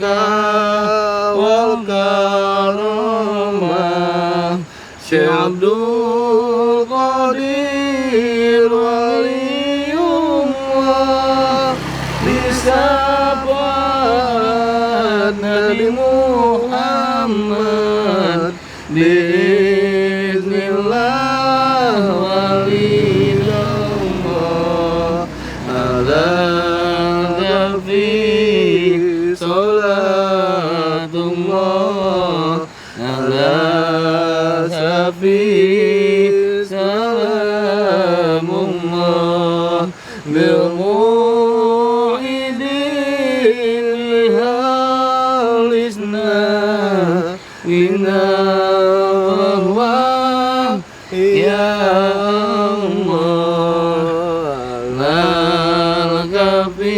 barakah wal karamah Syekh Abdul Qadir Waliullah disyafaat Nabi Muhammad biiznillah walillah ala nabi salatullah ala safi salamullah bil mu'idil halisna inna Allah ya Allah laka fi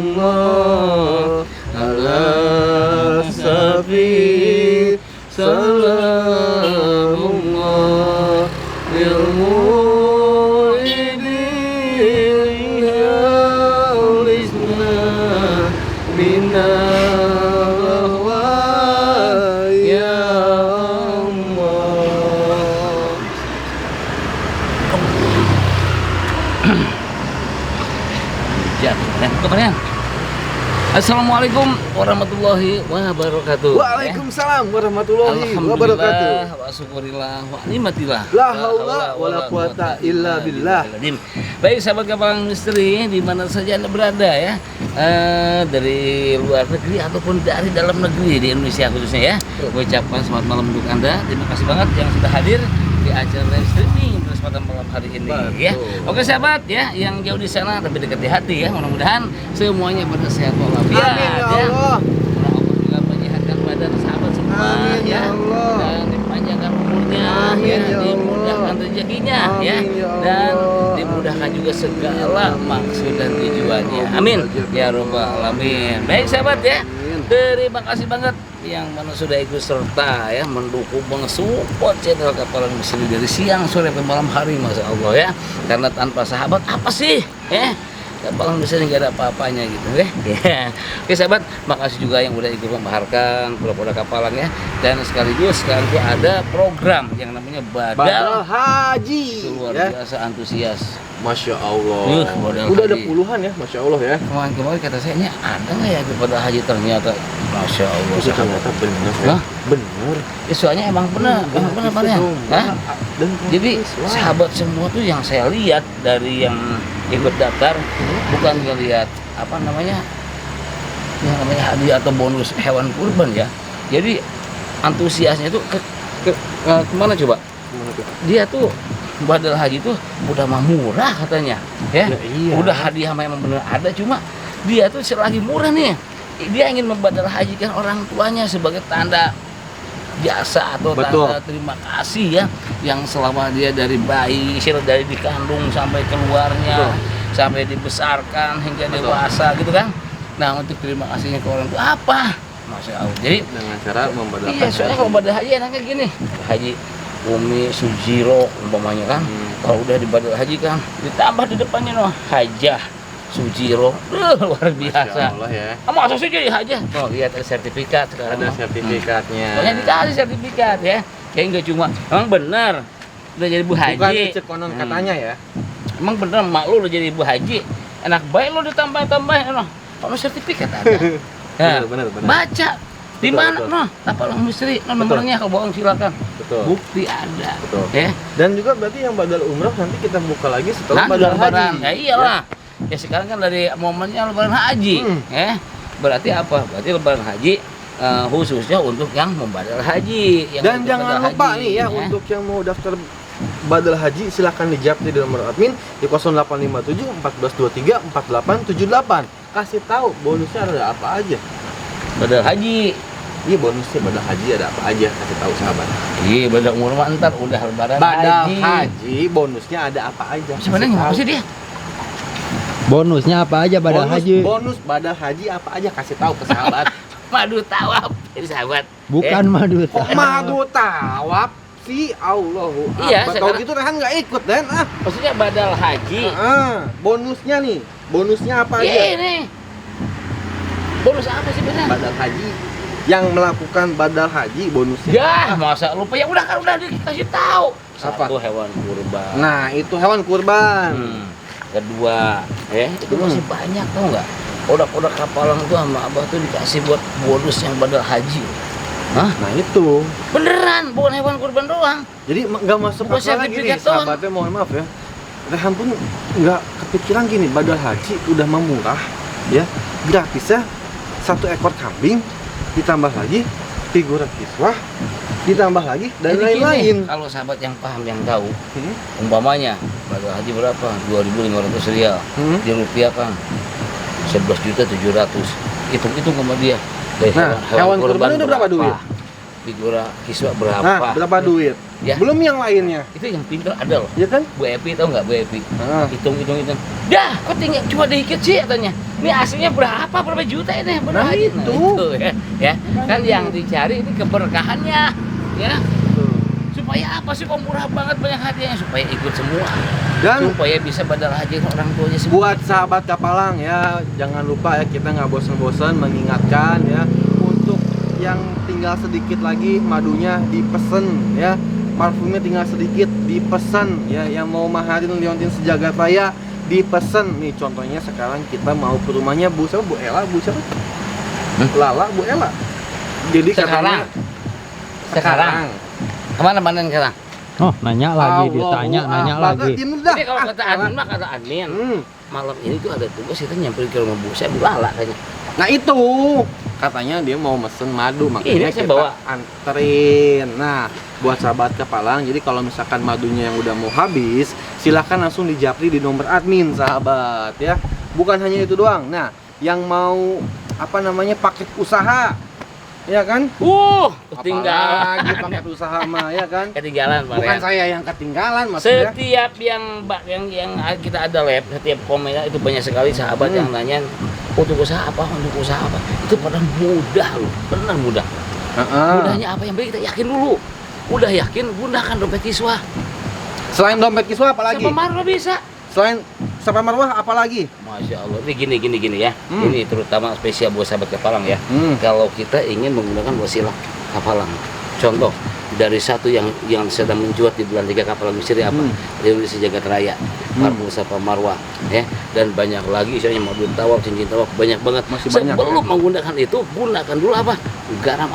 salatullah ala safi salamullah bil mu'idil halisna minna Kemudian Assalamualaikum warahmatullahi wabarakatuh. Waalaikumsalam warahmatullahi wabarakatuh. Wa syukurillah wa nikmatillah. La haula wala quwata illa billah. Baik sahabat Kapal Misteri di mana saja Anda berada ya, dari luar negeri ataupun dari dalam negeri di Indonesia khususnya ya. Gue ucapkan selamat malam untuk Anda. Terima kasih banget yang sudah hadir di acara live streaming kesempatan malam hari ini. Betul. Ya. Oke sahabat ya, yang jauh di sana tapi dekat di hati ya. Mudah-mudahan semuanya pada sehat walafiat. Amin ya Allah. Allah juga menyehatkan badan sahabat semua. Amin ya Allah. Dan dipanjangkan umurnya. Amin Ya, ya dimudahkan rezekinya ya. Amin ya Dan Allah. dimudahkan juga segala maksud dan tujuannya. Amin ya rabbal alamin. Baik sahabat ya. Terima kasih banget yang mana sudah ikut serta ya mendukung mensupport channel Kapal Misteri dari siang sore sampai malam hari, masya Allah ya. Karena tanpa sahabat apa sih ya, Kapal Misteri nggak ada apa-apanya gitu ya. Oke sahabat, makasih juga yang udah ikut membaharkan produk kapalan ya. Dan sekaligus sekarang tuh ada program yang namanya Badal Haji. Luar Ya. biasa antusias. Masya Allah. Badal Udah ada haji. puluhan ya, Masya Allah ya. Kemarin kata saya ini ada nggak ya Badal Haji, ternyata masya Allah sahabat. Ternyata bener ya. Hah? Bener. Ya, soalnya emang benar ya. Hah? Dan Jadi sahabat semua tuh yang saya lihat dari yang ikut daftar bukan ngelihat apa namanya yang namanya hadiah atau bonus hewan kurban ya. Jadi antusiasnya itu kemana coba? Dia tuh Badal Haji tuh udah mah murah katanya ya. iya. Udah hadiah memang bener ada, cuma dia tuh selagi murah nih dia ingin membadal hajikan orang tuanya sebagai tanda jasa atau Betul. tanda terima kasih ya, yang selama dia dari bayi, dari dikandung sampai keluarnya, sampai dibesarkan hingga dewasa gitu kan. Nah untuk terima kasihnya ke orang tua apa? Masya Allah. Jadi dengan cara membadalkan. iya, soalnya kalau badal haji enaknya gini, Haji Umi Sujiro umpamanya kan, kalau udah dibadal haji kan ditambah di depannya noh Hajah Sujiro, luar biasa. Masya Allah ya. Masa sih jadi hajah? Oh lihat ada sertifikat sekarang. Ada sertifikatnya. Pokoknya dikasih sertifikat ya. Kayak nggak cuma, emang benar udah jadi ibu haji. Bukan cek konon katanya ya. Emang bener mak lu udah jadi ibu haji, enak baik lu ditambah-tambahin noh. Kalau sertifikat ada. Nah, benar. baca di Betul, mana betul. noh? Kapal Misteri noh nomornya, kalau bohong silakan. Betul. Bukti ada. Betul. Ya. Dan juga berarti yang badal umroh nanti kita buka lagi setelah Nah, badal lebaran. haji. Ya iyalah. Ya sekarang kan dari momennya lebaran haji. Ya. Berarti apa? Berarti lebaran haji khususnya untuk yang membadal haji. Yang Dan untuk jangan badal lupa haji, nih ya, untuk yang mau daftar badal haji silakan dijapri di nomor admin di 0857 1423 4878. Kasih tahu bonusnya ada apa aja. badal haji. Iya bonusnya badal haji ada apa aja, kasih tahu sahabat. Iya, badal umur mah ntar udah lebaran Badal haji. haji bonusnya ada apa aja. Sebenarnya Kasih ngapa tahu. sih dia? Bonusnya apa aja badal haji? Bonus badal haji apa aja, kasih tahu ke sahabat. Madu tawaf. Jadi sahabat. Bukan madu. Kok madu tawaf Si Allahu Iya, Akbar. Kalau sekarang- gitu Rehan nggak ikut Dan Maksudnya badal haji. bonusnya nih. Bonusnya apa aja? Ini. Bonus apa sih benar? Badal haji. Yang melakukan badal haji bonusnya. Ya, masa lupa ya udah kan udah dikasih tahu. Apa? Satu hewan kurban. Nah, itu hewan kurban. Kedua, itu masih banyak tau nggak? Produk-produk kapalang tuh sama abah tuh dikasih buat bonus yang badal haji. Hah? Nah, itu. Beneran, bukan hewan kurban doang. Jadi nggak masuk Bukan akal lagi nih, sertifikat doang. sahabatnya mohon maaf ya. Rehan pun nggak kepikiran gini, badal haji udah murah ya, gratis ya, 1 ekor kambing, ditambah lagi figuran kiswah, ditambah lagi dan Jadi lain-lain. gini, kalau sahabat yang paham yang tahu, umpamanya badal haji berapa? 2.500 rial. Dirupiahkan 11.700.000. Hitung-hitung sama dia. Nah, hewan kurban itu berapa duit? Figura kiswah berapa? Nah, berapa duit? Ya. Belum yang lainnya, Itu yang pintar ada loh. ya kan? Bu Epi tahu nggak Bu Epi? Nah, Hitung. Dah, kok tinggal cuma dikit sih katanya. Ini aslinya berapa juta ini? Benar Nah, itu. ya. Kan yang dicari ini keberkahannya, ya. Supaya apa sih kok murah banget banyak hadiahnya? Supaya ikut semua. Dan Supaya bisa badal haji orang tuanya semua. buat sahabat Kapalang ya, jangan lupa ya, kita nggak bosan-bosan mengingatkan ya, untuk yang tinggal sedikit lagi madunya dipesen ya, parfumnya tinggal sedikit dipesen ya, yang mau maharin liontin sejagat raya dipesen nih. Contohnya sekarang kita mau ke rumahnya Bu siapa? Bu Ella, Bu siapa? Lala, Bu Ella. Jadi Sekarang. katanya Sekarang. Kemana sekarang? Oh, nanya lagi, Allahu ditanya, nanya Akbar. lagi. Diem dah. Jadi kalau kata Ah, admin mah kata admin. Hmm. Malam ini tuh ada tugas kita nyamperin ke rumah Bu saya Bu Lala kayaknya. Nah itu katanya dia mau mesen madu, makanya Ini saya kita bawa. anterin. Nah buat sahabat Kapalang, jadi kalau misalkan madunya yang udah mau habis, silahkan langsung dijapri di nomor admin sahabat ya. Bukan hanya itu doang. Nah yang mau apa namanya paket usaha, ya kan? Ketinggalan. Apalagi paket usaha mah ya kan? Ketinggalan Pak Bukan Ren. saya yang ketinggalan maksudnya. Setiap yang kita ada lab, setiap komen itu banyak sekali sahabat yang nanya untuk usaha apa, itu pada mudah loh, benar mudah. Mudahnya apa yang baik kita yakin dulu. Udah yakin gunakan dompet kiswah. Selain dompet kiswah apalagi? Siapa marah bisa. Selain Safa Marwah apalagi? Masya Allah. Ini gini ya. Ini terutama spesial buat sahabat Kapalang ya. Kalau kita ingin menggunakan wasilah Kapalang. Contoh dari satu yang sedang mencuat di bulan 3 Kapalang Misri apa? Reuni Sejagat Raya, Parfum Safa Marwah, ya. Dan banyak lagi misalnya madu tawaf, cincin tawaf, banyak banget. Masih banyak. Sebelum menggunakan itu, gunakan dulu apa? Garam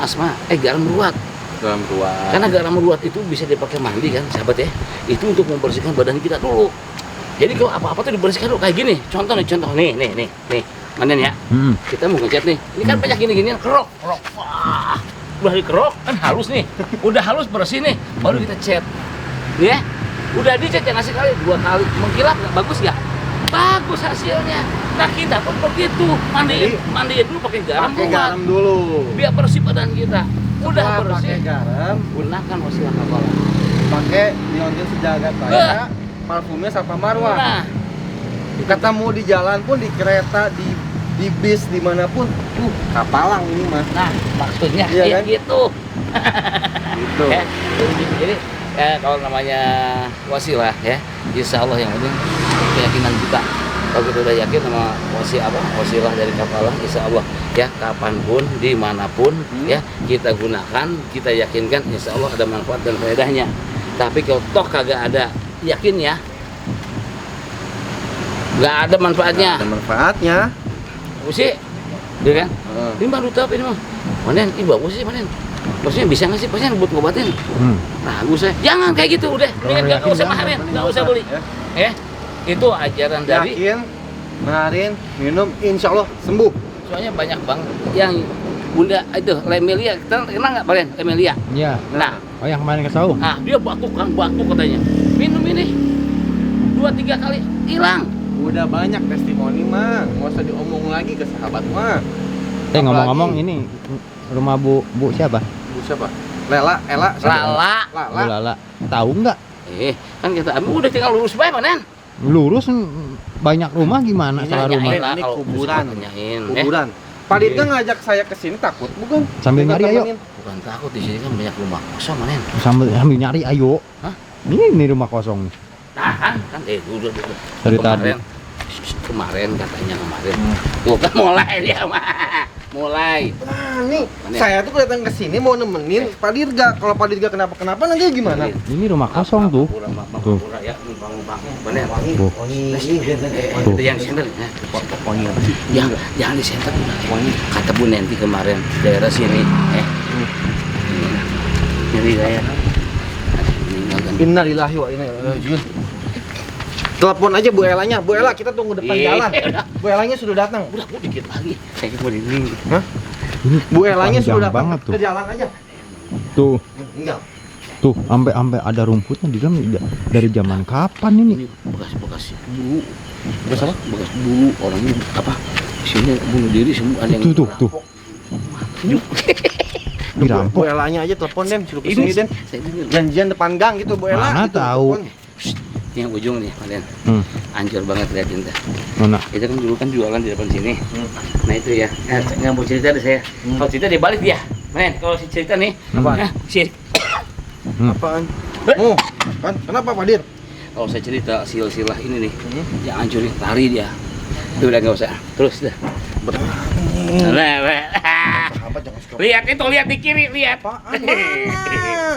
garam ruat. Dalam ruang. Karena garam ruat itu bisa dipakai mandi kan, sahabat ya. Itu untuk membersihkan badan kita dulu. Jadi kalau apa-apa tuh dibersihkan dulu kayak gini. Contoh nih. Manen ya. Kita mau ngecat nih. Ini kan banyak gini-ginian kerok. Wah. Udah dikerok kan halus nih. Udah halus bersih nih. Baru kita cat. Ya. Udah dicat jangan sekali 2 kali. Mengkilap nggak bagus ya? Bagus hasilnya. Nah kita pun begitu. Mandiin dulu pakai garam. Pakai garam dulu. Biar bersih badan kita. Udah Setelah bersih. pakai garam, Gunakan wasilah Kapalang. pakai liontin sejagat raya, parfumnya Safa Marwah. Nah, Ketemu di jalan pun, di kereta, di bis, dimanapun, Kapalang ini mah. nah maksudnya Iya ya kan? gitu. Gitu. Ya, jadi kalau namanya wasilah ya, insya Allah yang penting keyakinan kita. Kalau kita udah yakin sama wasilah dari Kapalang, insya Allah ya kapanpun, dimanapun ya kita gunakan, kita yakinkan, insya Allah ada manfaat dan faedahnya. Tapi kalau toh kagak ada yakin ya, nggak ada manfaatnya. Ada manfaatnya. Usi, dia kan? Ini baru tahu ini mah. Manen, ini bagus sih manen. Maksudnya bisa nggak sih pasien buat ngobatin? Ragu saya. Jangan kayak gitu udah. Mendingan nggak usah maharin, nggak usah beli. Ya, itu ajaran dari. Yakin, maharin, minum, insya Allah sembuh. Soalnya banyak banget yang Bunda itu Lemelia, kenal nggak kalian Lemelia? Iya. Nah, Oh, yang kemarin ke Saung. dia batuk katanya. Minum ini 2-3 kali hilang. Udah banyak testimoni mah, nggak usah diomong lagi ke sahabat mah. Ngomong-ngomong ini rumah Bu siapa? Bu siapa? Lela, Ella, siapa? Lala. Bu Lala. Tahu nggak? Kan kita udah tinggal lurus bae manen. Lurus banyak rumah gimana Ini salah Nanyain rumah? lah Ini kalau kuburan. nanyain, Kuburan. Pak Dirga ngajak saya ke sini takut bukan? Sambil Kita nyari, ayo. temenin. Bukan takut, di sini kan banyak rumah kosong, Manen. Sambil nyari, ayo. Hah? Ini rumah kosong nih. Tahan kan, udah. Dari tadi. Kemarin katanya kemarin. Tuh kan mulai dia mah. Mulai. Nah, nih Mana? saya tuh datang ke sini mau nemenin Pak Dirga. Kalau Pak Dirga kenapa-kenapa nanti gimana? Ini rumah kosong tuh. Tuh. Pura ya, bang. Bener. Tuh. Itu yang senter. Wangi apa sih? Yang di senter. Wangi. Kata Bu Nenti kemarin daerah sini. Nyeri saya. Innalillahi wa inna ilaihi rajiun. Telepon aja Bu Elanya. Bu Ela, kita tunggu depan jalan. Bu Elanya sudah datang. Udah, Bu dikit lagi. Saya mau ini. Hah? Ini Bu Elanya panjang sudah datang. banget tuh. Ke jalan aja. Tuh. Enggak. Tuh, sampai ada rumputnya di dalam. Dari zaman kapan ini? Ini bekas bulu. Bekas apa? Bekas bulu orangnya apa? Sini bunuh diri semua ada yang Tuh. Bu Dirampok. Elanya aja telepon Den, suruh kesini Den. Saya dengar. Janjian depan gang gitu Bu Ela. Mana gitu, tahu. telepon. Yang ujung nih, kalian. Hancur banget liatin dah. Mana? Itu kan dulu kan jualan di depan sini. Nah itu ya. Nggak mau cerita deh saya. Kalau cerita dibalik dia. Men, kalau si cerita nih. Apaan? Si Apaan? Oh, kan? Kenapa Pak Dir? kalau saya cerita silsilah ini nih, yang hancurin lari dia. Itu udah nggak usah. Terus dah. Apa jangan suka. Lihat itu, lihat di kiri, lihat. Apaan? Mana?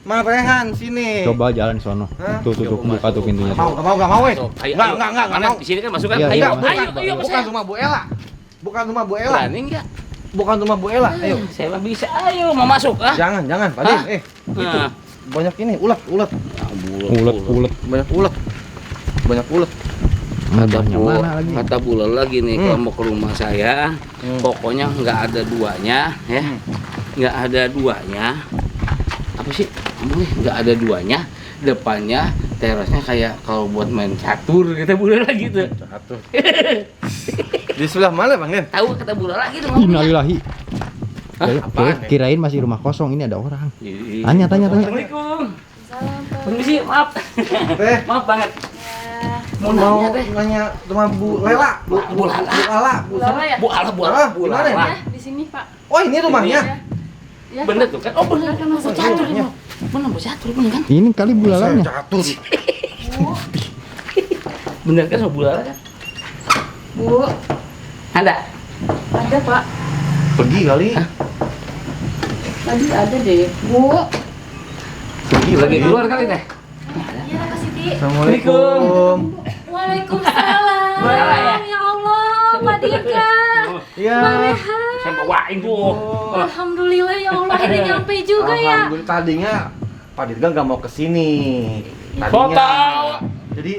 Mas Rehan sini. Coba jalan sono. Hah? Tuh, buka tuh pintunya. Mau, nggak mau, Masuk. Ayo, Enggak Mana? mau. Di sini kan masuk kan? Iya, Ayo, iya. ayo, Bukan rumah Bu Ela. Bukan rumah Bu Ela. Berani nggak? Bukan rumah Bu Ela. Ayo. Saya mah bisa. Ayo, mau masuk ah? Jangan, Pak Dir. Hah? Itu. Nah. Banyak ini, ulat. Ulet. Banyak ulat. Kata Banyak Bu, mana lagi? kata Bu lagi nih kalau mau ke rumah saya, pokoknya nggak ada duanya, ya, nggak ada duanya. Apa sih? Nggak ada duanya. Depannya terasnya kayak kalau buat main catur, kata Bu lagi tuh. Catur. Di sebelah mana Bang Den? Tahu kata Bu lagi tuh ngomongnya. Innalillahi. Hah? Apaan? Kirain masih rumah kosong, ini ada orang. Ih. Tanya. Assalamualaikum. Permisi, maaf. Teh, Maaf banget. Mau mau nanya teh. nanya sama Bu Lela. Bu Lala. Bu Lala ya? Bu Ala, Bu Ah, Ala, Bu gimana Lala. ya? Ya, di sini Pak. Oh, ini rumahnya. Ya, Bener tuh kan? Oh bener kan masuk Oh, catur iya. ya. Bener mau catur bener kan? Ini kali bulalanya. Catur. Bener kan sama Bu Lala kan? Bu, Ada. ada Pak. Pergi kali. Tadi ada deh. Bu. Pergi lagi keluar kali teh. Iya, Kak Siti. Assalamualaikum. Waalaikumsalam. Waalaikumsalam. Ya Allah, Pak Dika. Iya. Saya bawain tuh. Alhamdulillah ya Allah, akhirnya nyampe juga ya. Alhamdulillah, tadinya Pak Dirga nggak mau kesini. Foto. Jadi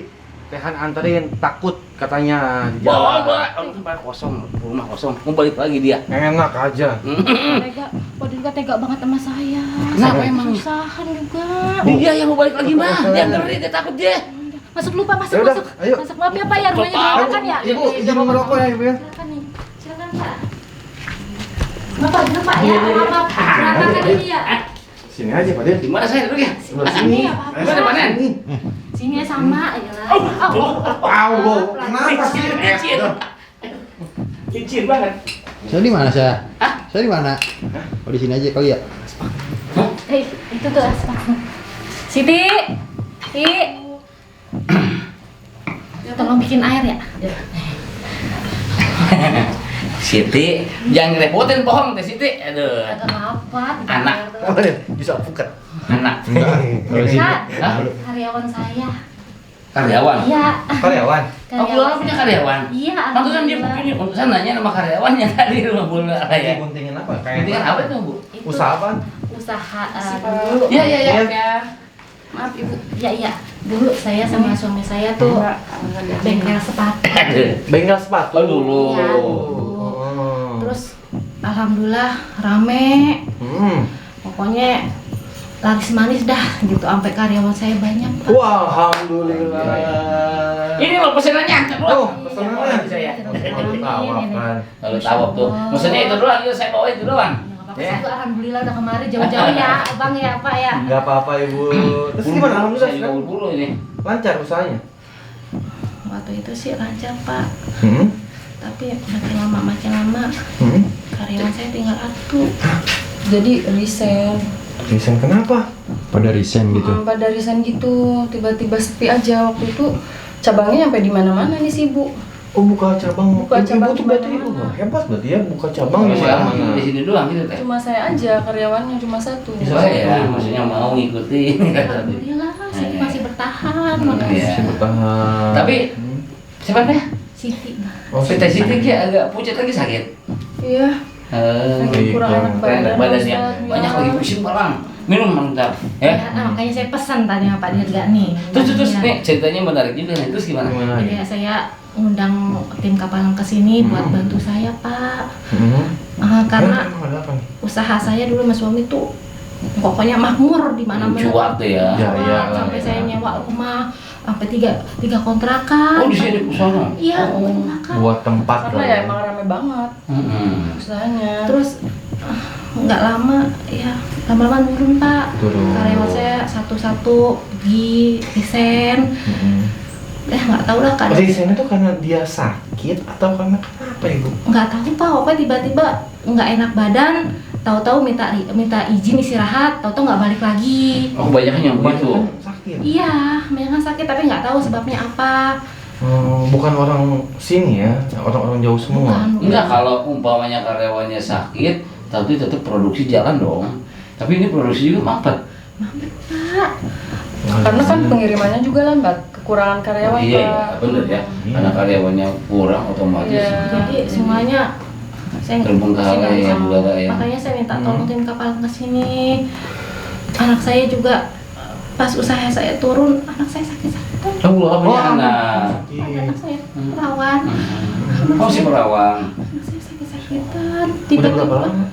Tehan anterin, takut katanya di Bawa, jalan. tempat kosong, rumah kosong. Mau balik lagi dia. Enak aja. Tega, Pak Dika tega banget sama saya. Kenapa Saya emang? kesusahan juga. Dia yang mau balik lagi mah. Dia anterin, dia takut dia. Masuk lupa, masuk, Yaudah, masuk. ayo. Masuk, maaf ya Pak ya, rumahnya Bapak. berantakan ya. Ibu, izin merokok ya Ibu ya. Silakan nih. Silakan Pak. Bapak, Pak ya, maaf, berantakan ini ya. Sini aja Pak Dir. Di mana saya dulu ya? Sebelah sini. Iya, Pak. Gimana, Pak Nen? Sini. Sini ya sama ya lah. Kenapa sih? Licin. Licin banget. Saya di mana saya? Saya di mana? Oh di sini aja kali ya. Itu tuh aspal. Siti. Tolong bikin air ya. Siti, jangan repotin pohon teh Siti. Aduh. Agak apa? Anak. Oh, bisa puket. Anak. Kalau sini. Hah? Karyawan saya. Karyawan. Iya. Karyawan. Oh, Bu Lala punya karyawan? Iya, Aku kan dia begini, untuk nanya nama karyawannya tadi rumah Bu Lala ya. Guntingin apa? Ini kan apa itu, Bu? Itu Usaha apa? Usaha dulu. Iya, iya, iya. Ya. Maaf Ibu. Iya. Dulu saya sama suami saya tuh bengkel sepatu. Bengkel sepatu dulu. Iya, dulu. Oh. Terus alhamdulillah rame. Pokoknya laris manis dah gitu, sampai karyawan saya banyak. Pak. Wah, alhamdulillah. Ini loh pesenannya. Oh, pesenannya. Saya. Tawaf kan. Kalau tawaf tuh, pesennya itu doang, itu saya bawa itu doang. Ya. Itu alhamdulillah udah kemarin jauh-jauh ya, Abang ya, Pak ya. Enggak apa-apa Ibu. Terus gimana alhamdulillah Saya sekarang? buru-buru ini. Lancar usahanya. Waktu itu sih lancar, Pak. Hmm? Tapi tapi makin lama karyawan saya tinggal atuh. Jadi resign. Resign kenapa? Pada resign gitu. Pada resign gitu, tiba-tiba sepi aja waktu itu. Cabangnya sampai di mana-mana nih si Ibu. Oh, buka cabang. Buka cabang Ibu tuh berarti kemana-mana. hebat berarti ya, buka cabang di Cabang mana-mana. di sini doang gitu teh. Cuma saya aja karyawannya cuma satu. Bisa ya, maksudnya mau ngikutin. Alhamdulillah, saya masih bertahan. Makasih. Iya. Masih bertahan. Tapi siapa teh? Siti. Oh, Teh Siti kayak agak pucat lagi sakit. Iya. Lagi kurang enak Enak badannya. Ustaz. Banyak lagi pusing parang. Minum mantap. Ya. Makanya saya pesan tadi sama Pak Dirga nih. Terus Iya. nih ceritanya menarik juga nih. Terus gimana? Gimana? Jadi saya undang tim kapalan ke sini buat bantu saya, Pak. Karena Emang ada apa nih? usaha saya dulu sama suami tuh pokoknya makmur di mana-mana. Cuak tuh ya. Ya, iya lah, Sampai ya. saya nyewa rumah sampai tiga kontrakan. Oh di sini usaha. Iya, kontrakan. Buat tempat Karena ya emang rame banget usahanya. Terus nggak lama ya lama-lama nurun, Pak. Turun. Karyawan saya satu-satu pergi resign. Nggak tahu lah kan. Resign itu karena dia sakit atau karena kenapa Ibu? Nggak tahu, Pak, pokoknya tiba-tiba nggak enak badan, tahu-tahu minta izin istirahat, tahu-tahu nggak balik lagi. Oh kebanyakan yang begitu. Sakit. Iya, memang sakit tapi nggak tahu sebabnya apa. Bukan orang sini ya, orang-orang jauh semua. Bukan. Enggak, kalau umpamanya karyawannya sakit, tapi tetap produksi jalan dong. Tapi ini produksi juga mampet. Pak, Karena kan pengirimannya juga lambat, kekurangan karyawan. Iya, iya, Pak. bener ya. Karena karyawannya kurang otomatis. Iya. jadi semuanya saya Terbengkalai saya nggak ya, bisa. juga ya. Makanya saya minta tolong tim kapal ke sini. Anak saya juga pas usaha saya turun, anak saya sakit-sakitan. Oh, punya anak. Anak saya perawan. Oh, si perawan. Anak saya sakit-sakitan. Udah berapa lama?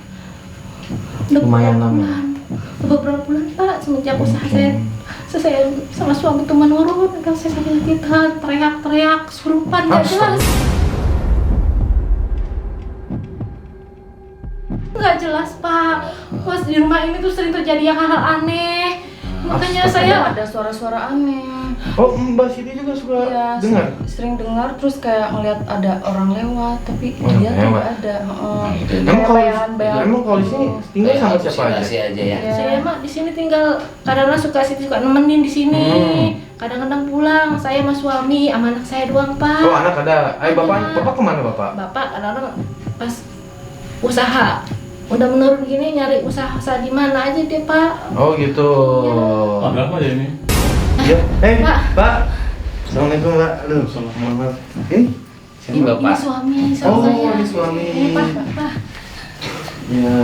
Udah Lumayan beberapa lama. bulan. Udah beberapa bulan, Pak, semenjak usaha saya sama suami itu menurun. Anak saya sakit-sakitan, teriak-teriak, surupan nggak jelas. Nggak jelas, Pak. Pas di rumah ini tuh sering terjadi yang hal-hal aneh. Makanya saya Ada suara-suara aneh. Oh, Mbak Siti juga suka Iya, dengar? sering dengar terus kayak ngeliat ada orang lewat tapi Orang dia tuh lewat. nggak ada. Gitu. Kayak Emang kalau bayangan-bayangan emang kalau di sini gitu. tinggal sama siapa aja? Halusinasi aja ya. Iya. saya mah di sini tinggal kadang-kadang suka nemenin di sini. Kadang-kadang pulang saya sama suami sama anak saya doang, Pak. Oh, anak ada. Ayo bapak, Ada. bapak kemana bapak? Bapak kadang-kadang pas usaha udah menurun gini nyari usaha di mana aja deh, Pak. Oh gitu. Ada apa ya ini? Ya, Pak. Pak. Assalamualaikum, Pak. Aduh, mohon maaf. Ini? Ini bapak. Ini suami Oh, saya. ini suami. Ini Pak. Ya.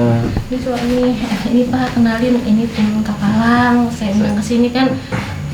Ini suami. Ini Pak, kenalin ini tim kapalang. Saya undang ke sini kan.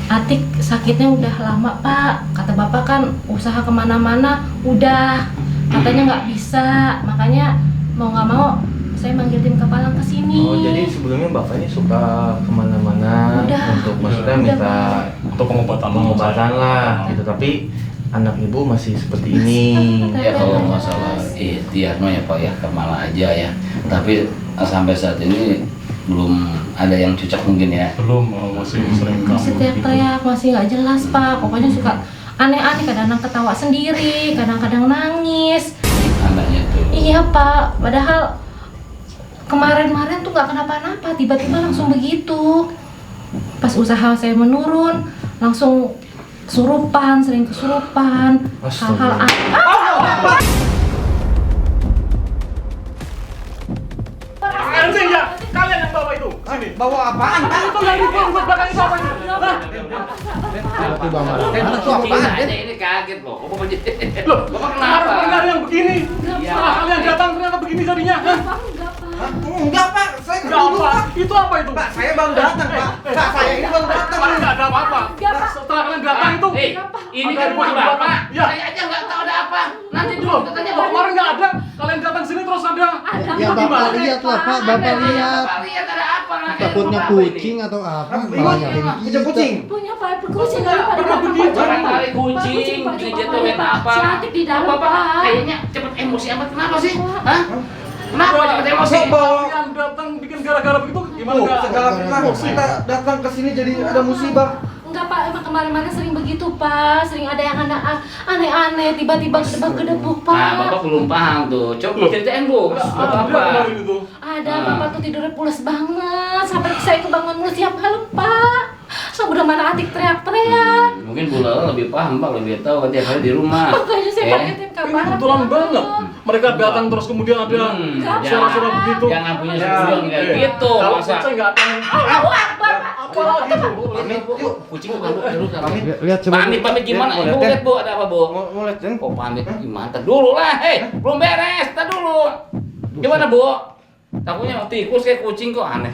Atik sakitnya udah lama, Pak. Kata Bapak kan usaha kemana-mana udah katanya nggak bisa. Makanya mau nggak mau saya manggil tim kapalang ke sini. Oh, jadi sebelumnya bapak ini suka kemana-mana Udah. untuk maksudnya Udah, minta Untuk pengobatan pengobatan lah, gitu. Tapi anak ibu masih seperti ini. Ya kalau masalah ikhtiar mah ya Pak ya kemana aja ya. Tapi sampai saat ini belum ada yang cocok mungkin ya. belum masih sering Masih teriak-teriak, masih nggak jelas, Pak. Pokoknya suka aneh-aneh, kadang-kadang ketawa sendiri, kadang-kadang nangis. Anaknya tuh. Iya, Pak. Padahal kemarin-kemarin tuh nggak kenapa-napa, tiba-tiba langsung begitu. Pas usaha saya menurun, langsung kesurupan, sering kesurupan, hal-hal aneh. Anjing ya, kalian yang bawa itu sini. Bawa apaan? Itu yang di belakang itu apa itu? Ini kaget loh. Loh, Bapak kenapa? kenapa? Pernah yang begini. Iya. Setelah kalian datang ternyata begini jadinya. Enggak, Pak. Saya Enggak apa? Itu apa itu? Pak, saya baru datang, Pak. Pak, saya ini baru datang. Pak, enggak ada apa-apa. Setelah kalian datang itu. Ini ada kan ibu di rumah belakang. Bapak. Ya. Saya aja nggak tahu ada apa. Nanti dulu Loh, katanya kok kemarin nggak ada. Kalian datang sini terus ada. Ya Bapak lihat lah Pak, Bapak lihat. Bapak lihat ada apa? Takutnya kucing atau apa? Malah nyariin Punya kucing. Punya Pak, kucing Pernah begini. Barangkali kucing, dijatuhin apa? Si Atik di dalam, Bapak Pak. kayaknya cepet emosi amat. Kenapa sih? Hah? Kenapa cepet emosi? Kalian datang bikin gara-gara begitu gimana? Tuh, Nggak? segala fitnah kita datang ke sini jadi ada musibah. Enggak Pak, emang kemarin-kemarin sering begitu Pak. Sering ada yang aneh-aneh, tiba-tiba gedebak-gedebuk Pak. Nah, Bapak belum paham tuh. Coba ceritain Bu, Ada apa? kemarin itu. Ada, Bapak tuh tidurnya pules banget. Sampai saya kebangun mulu tiap malam Pak. So, udah mana Atik teriak-teriak. Mungkin Bu Lala lebih paham Pak, lebih tahu kan tiap hari di rumah. Makanya saya Eh, kagetin Ini kapan. kebetulan banget. Mereka datang terus kemudian ada suara-suara begitu. Jangan punya Ya. sebulan kayak gitu, Kalau masa. saya nggak tahu. Allahu Akbar Pak. Apa lagi Bu? Pamit, Bu. Kucing bukan Bu, terus pamit. Lihat coba. Pamit gimana? Lihat, Ibu lihat. lihat Bu, ada apa Bu? Mau lihat Den? Oh pamit gimana? Ntar dulu lah, belum beres, ntar dulu. Gimana Bu? Takutnya tikus kayak kucing kok aneh.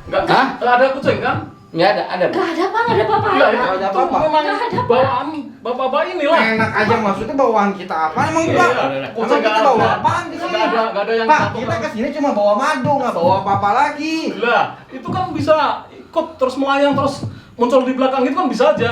Nggak Hah? ada kucing kan? Nggak ada. Gak ada Pak, gak ada apa-apa. Enggak, Nggak ada itu apa-apa. memang Nggak ada, Pak. bawaan bapak-bapak inilah. Enak aja maksudnya bawaan kita apa emang Iya, Pak? iya. Emang Kucing kita nggak bawa ada. apaan di sini? Nggak ada yang Pak, satu kita kan. kesini cuma bawa madu, nggak bawa apa-apa lagi. Lah, itu kan bisa ikut terus melayang terus muncul di belakang itu kan bisa aja.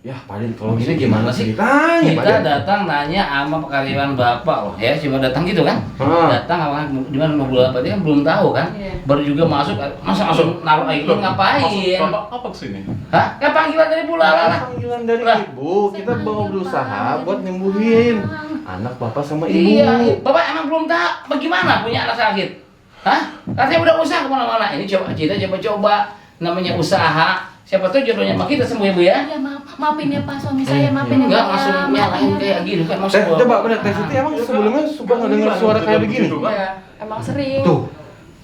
Ya, Pak Den, kalau gini gimana sih? ceritanya, Pak Kita Den? datang nanya sama karyawan Bapak loh, ya cuma datang gitu kan? Datang awalnya di mana mau bulan berarti kan belum tahu kan? Iya. Baru juga masuk, masa langsung naruh air Loh, ngapain? maksud Bapak apa kesini? Hah? Kan panggilan dari Bu Lala lah. Panggilan dari Lah. ibu, kita mau berusaha buat nyembuhin anak bapak sama ibu. Iya, Bapak emang belum tahu bagaimana punya anak sakit? Hah? Katanya udah usaha kemana-mana. Ini kita coba-coba namanya usaha. Siapa tahu jodohnya sama kita sembuh ya Bu ya? Iya, maafin ya Pak, suami saya maafin ya. Enggak Pak. langsung nyalahin Maafin ya. kayak gini kan Tes, maksud gua. coba bener, Tes itu emang sebelumnya suka ngedenger suara kayak begini? Iya, emang sering. Tuh,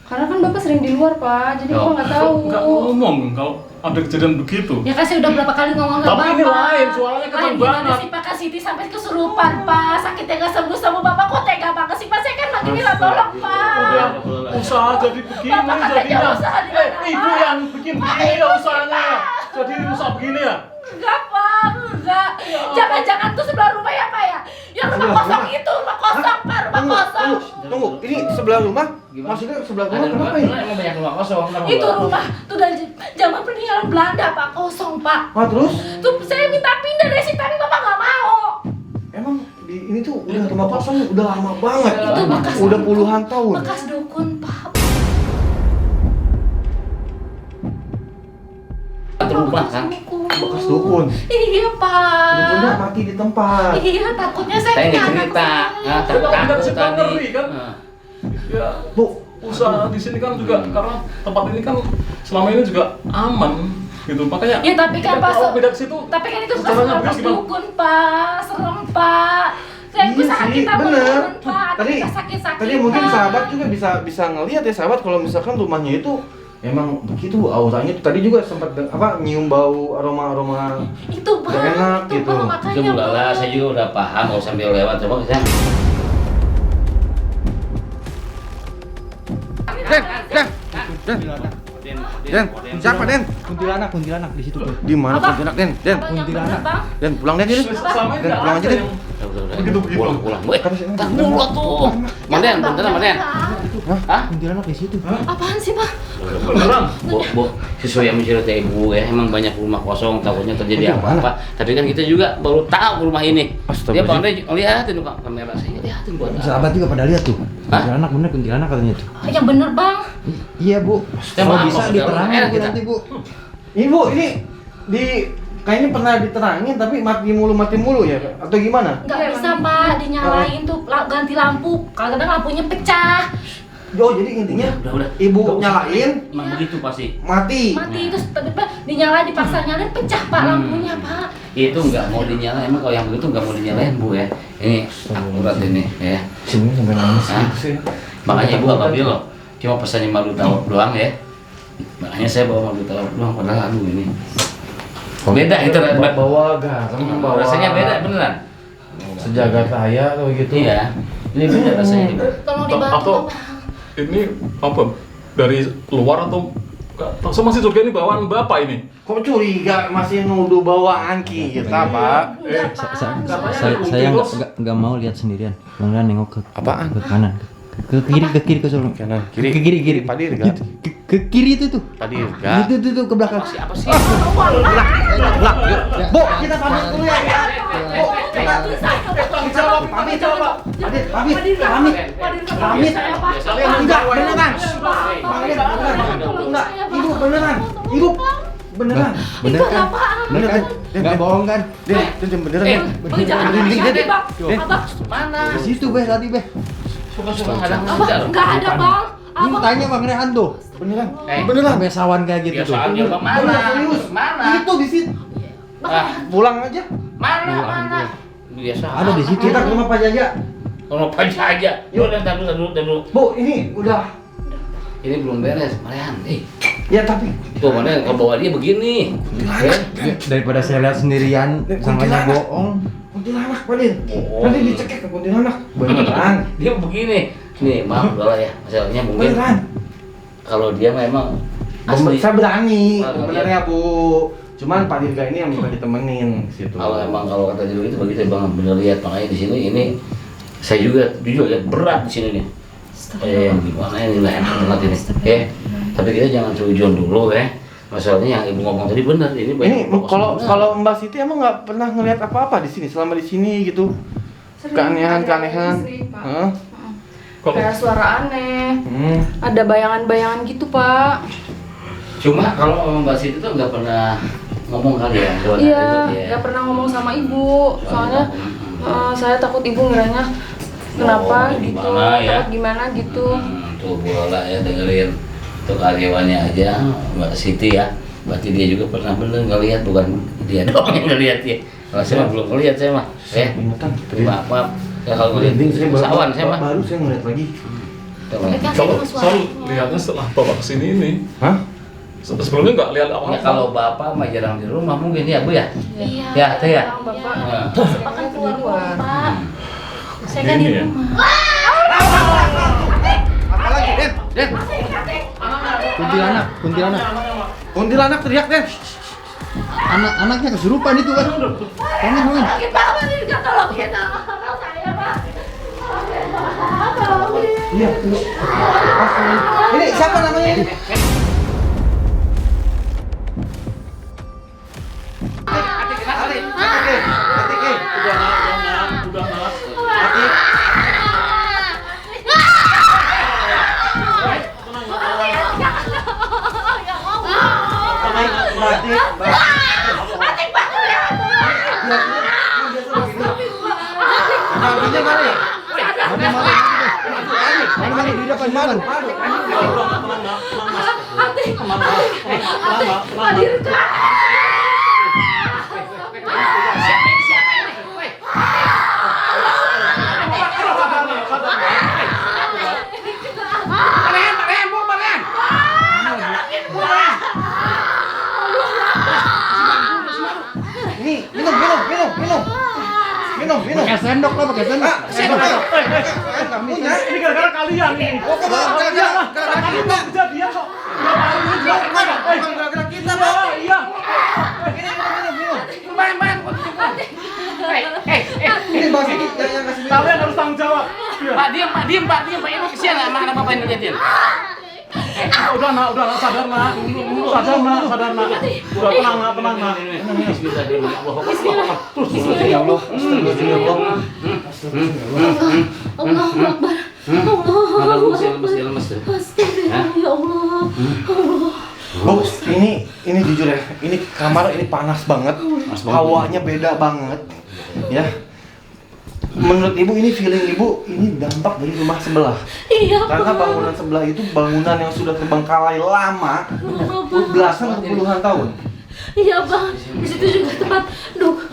Karena kan bapak sering di luar Pak, jadi Oh. bapak nggak tahu. Nggak ngomong kalau ada kejadian begitu. Ya kan saya udah berapa kali ngomong sama Tapi Bapak. ini lain, suaranya kencang Lain gimana banget. sih Pak, Kak Siti sampai kesurupan Pak. Sakitnya nggak sembuh Bapak, kok tega banget sih Pak? Saya kan lagi minta tolong Pak. Udah usaha jadi begini Bapak katanya jadinya. usaha di mana, Ibu Pak? yang bikin begini ya usahanya. Jadi rusak begini ya. Enggak Pak, enggak. Jangan-jangan tuh sebelah rumah ya Pak ya? Yang rumah kosong itu, rumah kosong Pak, rumah kosong. tunggu, ini sebelah rumah? Gimana? Maksudnya sebelah Ada rumah rumah, kenapa ini? emang banyak rumah kosong. kenapa Itu enggak? rumah tuh dari zaman peninggalan Belanda Pak, kosong Pak. Ah, terus? Tuh saya minta pindah dari sini tapi Bapak nggak mau. Emang ini tuh udah rumah kosong udah lama banget. Itu bekas Udah puluhan tahun. Bekas dukun Pak. Rumah kan. Bekas dukun. Iya Pak. Dukunnya mati di tempat. Iya takutnya saya Saya nggak punya anak cerita. saya. Nah, Tapi kalau takut nggak cerita tadi. ngeri kan? Nah. Ya, Bu, usaha di sini kan juga karena tempat ini kan selama ini juga aman gitu. Makanya Ya tapi kan kita Pak, kalau pindah ke situ. tapi kan itu bekas secaranya bekas begitu gimana? dukun Pak, serem Pak. Saya iya usaha sih, kita bener. menurun Pak, Tadi, kita sakit-sakit. tadi mungkin sahabat juga bisa ngelihat ya sahabat kalau misalkan rumahnya itu emang begitu auranya tuh. Tadi juga sempat nyium bau aroma itu Pak, Gak enak itu gitu. Pak, Itu makanya Bu Lala, Pak. saya juga udah paham mau sambil lewat coba kita. Den, siapa Den? Kuntilanak di situ. Di mana Apa? kuntilanak Den? Den, Abang yang bener, Bang. Den pulang Den ini. Selama ini Den nggak pulang aja ada Den. yang Begitu-begitu. Pulang. Weh, Kan sini. tak dulu tuh. Manden, bentar Manden. Hah? Kuntilanak di situ. Apaan sih Pak? beneran. Bu, sesuai yang mencerita ibu ya, emang banyak rumah kosong takutnya terjadi Bagaimana? apa-apa. Tapi kan kita juga baru tahu rumah ini. Dia Astagfirullahaladzim. pandai lihatin tuh kamera saya, lihatin buat apa. Sahabat juga pada lihat tuh. Hah? Kuntilanak bener kuntilanak katanya tuh. Yang bener Bang. Iya bu. Kalau maaf, bisa maaf, diterangin enak bu kita. nanti bu. Ibu ini di kayaknya pernah diterangin tapi mati mulu ya atau gimana? Nggak bisa Pak, dinyalain tuh ganti lampu. Kadang-kadang lampunya pecah. Oh jadi intinya Udah. ibu Nggak usah. nyalain Emang begitu pasti. mati. Mati terus tiba-tiba dinyalain dipaksa nyalain pecah Pak lampunya Pak. Itu nggak mau dinyalain, emang kalau yang begitu nggak mau dinyalain bu ya. Ini akurat ini ya. Sini sampai nangis Hah? gitu sih. Makanya ibu nggak ambil loh. Cuma pesannya madu tawar doang ya. Makanya saya bawa madu tawar doang padahal aduh ini. Beda itu bawa garam, bawa rasanya beda beneran. sejagat raya atau gitu. Iya. Ini beda rasanya ibu. Tolong Atau dibantu Pak. ini apa? Dari luar atau nggak tahu. Saya masih curiga ini bawaan bapak ini. Kok curiga masih nuduh bawaan kita, Pak? Enggak Pak. Saya nggak mau lihat sendirian. Beneran nengok ke Apaan? ke kanan. Ke kiri ke sono. Kanan, kiri. Ke kiri. Pak Dirga. Gitu. Ke kiri itu tuh. Pak Dirga. Itu ke belakang. Siapa sih? Lah, Bu, kita pamit dulu ya. Bu, kita pamit. Pamit. Enggak, beneran. Pamit, beneran. Enggak, Ibu beneran. Ibu beneran. Bener Itu kan? apaan? Bener kan? Nggak bohong kan? Den, beneran ya. Bang, jangan Den, di Den, sini, Bang. Den. Abang, Mana? Di situ Beh tadi Beh. Suka-suka kadang abang, nggak ada, Bang. Ini Abang, tanya Bang Rehan tuh. Beneran. Beneran. Sampai sawan kayak gitu tuh. Biasanya Bang, mana? Serius. Mana? Itu di situ. Ah, Pulang aja. mana? Biasa. Ada di situ. Kita ke rumah Pak Jaja. Kalau pajak aja. Yuk, dan dulu. Bu, ini udah. Ini belum beres, Marian. Ya tapi Tuh mana kalau bawa dia begini. Ya? Daripada saya lihat sendirian, sangkanya bohong. kuntilanak Pak Din. Oh. Nanti dicekek ke kuntilanak. Beneran. Dia begini. Nih, maaf udah lah ya. Masalahnya mungkin Beneran. kalau dia memang asli. Saya berani. Oh, Sebenarnya Bu. Cuman Pak Dirga ini yang minta ditemenin ke situ. Kalau emang kalau kata dia begitu begitu Bang bener lihat makanya di sini ini saya juga jujur lihat berat di sini nih. Gimana ini nggak enak banget ini. Tapi kita jangan seujon dulu Masalahnya yang ibu ngomong tadi benar ini. Ini kalau Mbak Siti emang nggak pernah ngelihat apa-apa di sini selama di sini gitu. Keanehan. Heeh. Kayak suara aneh, Hmm. ada bayangan-bayangan gitu Pak. Cuma kalau Mbak Siti tuh nggak pernah ngomong kali ya. soal Iya, ribut ya. nggak pernah ngomong sama ibu. Soalnya saya takut ibu ngiranya kenapa gitu, gimana ya? takut gimana gitu. Tuh bola ya dengerin tuh karyawannya aja Mbak Siti ya. Berarti dia juga pernah bener ngelihat bukan dia doang yang ngelihat ya. Kalau saya mah belum ngelihat saya mah. Ingetan. Maaf. Ya kalau ngelihat sawan saya mah. Baru saya ngeliat lagi. Kalau saya lihatnya setelah bapak kesini ini. Hah? Sebelumnya nggak lihat Ya apa-apa. kalau bapak mah jarang di rumah mungkin ya Bu ya. Iya. Ya, teh ya. Sekarang Bapak Nah. Bapak kan keluar rumah, Pak. Saya kan di Ini ya? rumah. Apalagi, Den? Kuntilanak. Kuntilanak teriak, Den. Anaknya kesurupan itu kan. Tolongin. Tolongin, Pak. Dirga, tolongin anak saya, Pak. Tolongin. Iya. Ini siapa namanya ini? Nabinya mana ya? Mana di depan mana? Pak Dirga. Ini minum. Pakai sendok lah, pakai sendok. Ini gara-gara kalian nih. Gara-gara kita. Kejadian kok. Gara-gara kita, Pak. Iya. Minum. Ini Mbak Siti yang kasih minum. Kalian harus tanggung jawab. Pak diam Pak. Ini kesian sama anak bapak yang ngeliatin. Udah nak, sadar nak. Sadar nak. Udah tenang nak. Ya Allah. Allahu Akbar. Ada lemes ya lemes. Astagfirullah, ya Allah. Bu, ini jujur ya, ini kamar ini panas banget, hawanya beda banget, ya. Menurut ibu ini feeling ibu ini dampak dari rumah sebelah. Iya, Karena Pak. bangunan sebelah itu bangunan yang sudah terbengkalai lama, belasan puluhan tahun. Iya, Bang. Di situ juga tempat,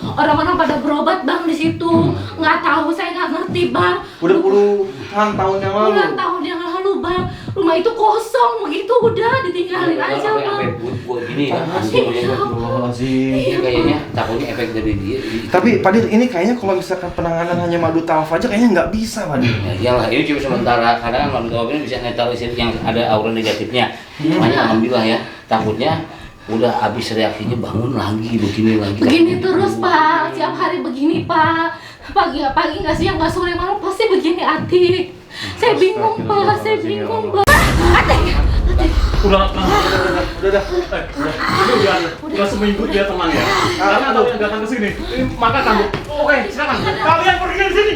orang-orang pada berobat, Bang, di situ. Nggak tahu, saya nggak ngerti, Bang. Udah puluhan tahun yang lalu. Puluhan tahun yang lalu, Bang. Rumah itu kosong begitu, udah ditinggalin aja, Bang. Buat gini ya. Ini kayaknya takutnya efek dari dia. Tapi Pak Dir, ini kayaknya kalau misalkan penanganan hanya madu tawaf aja kayaknya nggak bisa, Pak Dir. Ya iyalah, ini cuma sementara. Kadang kan madu ini bisa netralisir yang ada aura negatifnya. Makanya alhamdulillah ya. Takutnya udah habis reaksinya bangun lagi begini lagi. Begini terus, Pak. Tiap hari begini, Pak. Pagi nggak siang nggak sore malam pasti begini, Atik. Saya bingung, Pak. Saya bingung, Pak. Atik. Udah. Ini udah seminggu dia tenang ya. Karena ada yang datang ke sini. Ini maka kamu. Oke, silakan. Kalian pergi dari sini.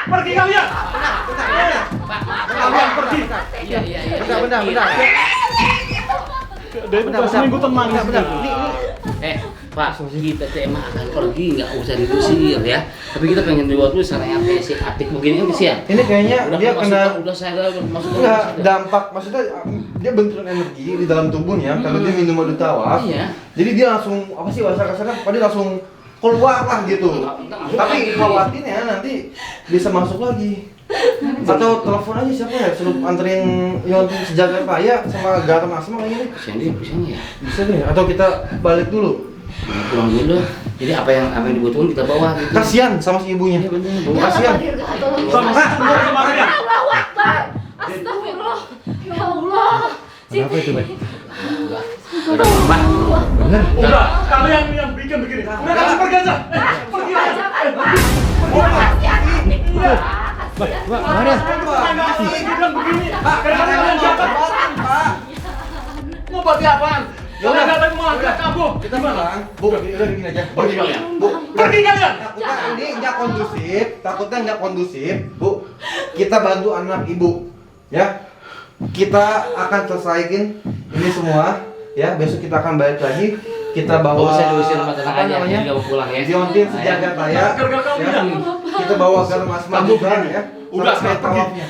Pergi kalian. Kalian pergi. Iya. Bentar. Dia itu udah seminggu tenang di sini. Pak, kita teh emang akan pergi, nggak usah diusir ya. Tapi kita pengen dibuat dulu caranya si Atik begini kan sih ya. Ini kayaknya Udah dia masuk, kena udah saya masuk. enggak dampak, maksudnya dia benturan energi di dalam tubuhnya karena dia minum madu tawar. Iya. Jadi dia langsung apa sih bahasa kasarnya? Dia langsung keluar lah gitu. Tapi khawatirnya nanti bisa masuk lagi. Atau telepon aja siapa ya? Suruh anterin Yontin sejagat raya sama Garam Asma kayak gini. Bisa nggak ya? Bisa deh. Atau kita balik dulu. Pulang dulu. Jadi apa yang dibutuhin kita bawa gitu. Kasihan sama si ibunya. Kasihan. Sama dia. Allahu Akbar. Astagfirullah. Ya Allah. Kenapa itu, Bay? Pak. Bener. Udah, kalian yang bikin begini. Udah langsung pergi aja. Pergi aja. Pak, mana? Bilang begini. Karena kalian jabat. Mau bagi apaan? Ya udah, Kalian datang mau udah. kabur. Kita pulang. Bu, udah begini aja. Pergi kalian. Bu, Pergi kalian. takutnya ini nggak kondusif, takutnya nggak kondusif, Bu. Kita bantu anak ibu, ya. Kita akan selesaiin ini semua, ya. Besok kita akan balik lagi. Kita bawa Saya diusir sama tenang apa aja, namanya? jadi nggak pulang ya. Diontin sejagat raya. Gara-gara kamu Ya. bilang. Kita bawa Garam Asma Kamu juga, begini. ya. Udah, Sampai pergi. tawafnya.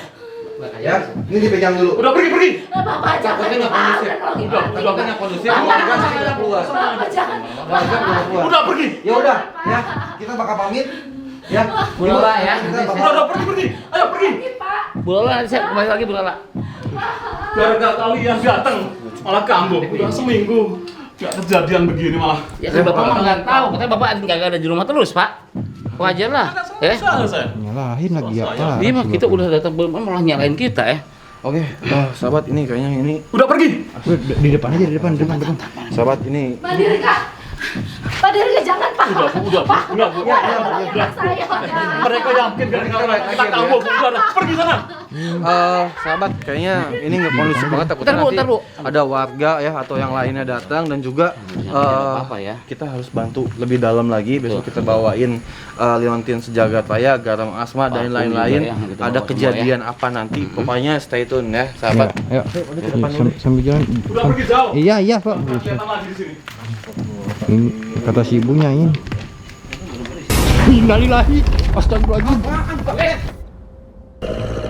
Ya, ini dipegang dulu. Udah pergi. Bapak jangan. Takutnya nggak kondusif. Takutnya nggak kondusif. Keluarga nanti kita keluar. Bapak jangan. Keluarga keluar. Udah pergi. Ya udah, ya. Kita bakal pamit. Ya. Bu Lola, ya. Kita bakal Udah pergi. Ayo pergi. Bu Lola, saya kembali lagi Bu Lola. Gara-gara kalian datang malah kambuh. Udah seminggu. Gak kejadian begini malah. Ya kan Bapak mah nggak tahu, katanya Bapak nggak ada di rumah terus Pak. Wajar lah. Saya. Nyalahin lagi ya, Saya. Pak. Iya mah kita udah datang malah nyalain kita ya. Oke, sahabat ini kayaknya ini Udah pergi. Di depan aja, di depan. sahabat ini Pak Dirga. Pak Dirga jangan Pak. Udah, Pak. udah, Bu. Ya, ya, saya. Mereka yang bikin gara-gara kita kambuh. Udah, pergi sana. sahabat kayaknya ini nggak kondusif banget takutnya Ntar, Bu, nanti ntar, Bu. ada warga ya atau yang lainnya datang dan juga apa ya? kita harus bantu lebih dalam lagi besok kita bawain Liontin sejagat raya Garam Asma dan Parfum lain-lain juga ya, yang kita ada bawa kejadian apa nanti pokoknya stay tune ya sahabat. Ayo. Sambil jalan. Udah pergi jauh. Iya, Pak. Kelihatan lagi di sini. Ini kata si ibunya ini. Innalillahi. Astagfirullahaladzim.